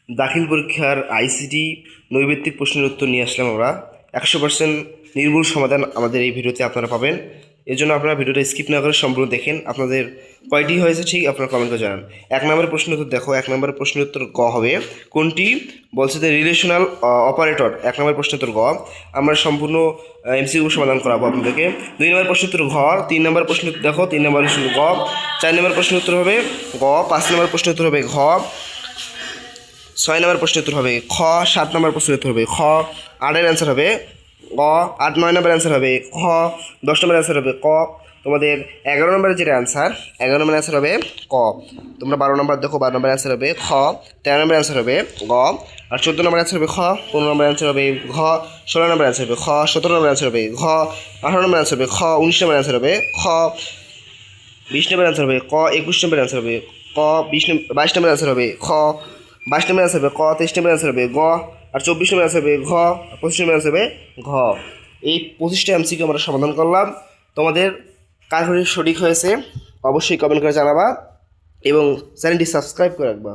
দাখিল পরীক্ষার আইসিটি নৈর্ব্যক্তিক প্রশ্নের উত্তর নিয়ে আসলাম আমরা। 100% নির্ভুল সমাধান আমাদের এই ভিডিওতে আপনারা পাবেন। এর জন্য আপনারা ভিডিওটা স্কিপ না করে সম্পূর্ণ দেখেন। আপনাদের কয়টি হয়েছে ঠিক আপনারা কমেন্ট করে জানান। 1 নম্বরের প্রশ্ন উত্তর দেখো। 1 নম্বরের প্রশ্নের উত্তর গ হবে। কোনটি বলছে যে রিলেশনাল অপারেটর। 1 নম্বরের প্রশ্ন উত্তর গ। আমরা সম্পূর্ণ এমসিকিউ সমাধান করাবো আপনাদেরকে। 2 নম্বরের প্রশ্ন উত্তর ঘ। 3 নম্বরের প্রশ্ন উত্তর দেখো। 3 নম্বরের প্রশ্ন গ। 4 নম্বরের প্রশ্ন উত্তর হবে গ। 5 নম্বরের প্রশ্ন উত্তর হবে ঘ। 6 নম্বর প্রশ্নের উত্তর হবে খ। 7 নম্বর প্রশ্নের উত্তর হবে খ। 8-এর অ্যান্সার হবে গ। 8-9 নম্বর অ্যান্সার হবে খ। 10 নম্বর অ্যান্সার হবে ক। তোমাদের 11 নম্বরের যেটা অ্যান্সার, 11 নম্বর অ্যান্সার হবে ক। তোমরা 12 নম্বর দেখো, 12 নম্বর অ্যান্সার হবে খ। 13 নম্বর অ্যান্সার হবে গ। আর 14 নম্বর অ্যান্সার হবে খ। 15 নম্বর অ্যান্সার হবে ঘ। 16 নম্বর অ্যান্সার হবে খ। 17 নম্বর অ্যান্সার হবে ঘ। 18 নম্বর অ্যান্সার হবে খ। 19 নম্বর অ্যান্সার হবে খ। 20 নম্বর অ্যান্সার হবে ক। 21 নম্বর অ্যান্সার হবে ক। 22 নম্বর অ্যান্সার হবে খ। 22 নম্বর অ্যান্সার হবে ক। 23 নম্বর অ্যান্সার হবে গ। আর 24 নম্বর অ্যান্সার হবে ঘ। 25 নম্বর অ্যান্সার হবে ঘ। এই 25টা এমসিকিউ আমরা সমাধান করলাম। তোমাদের কার সঠিক হয়েছে অবশ্যই কমেন্ট করে জানাবা এবং চ্যানেলটি সাবস্ক্রাইব করে রাখবা।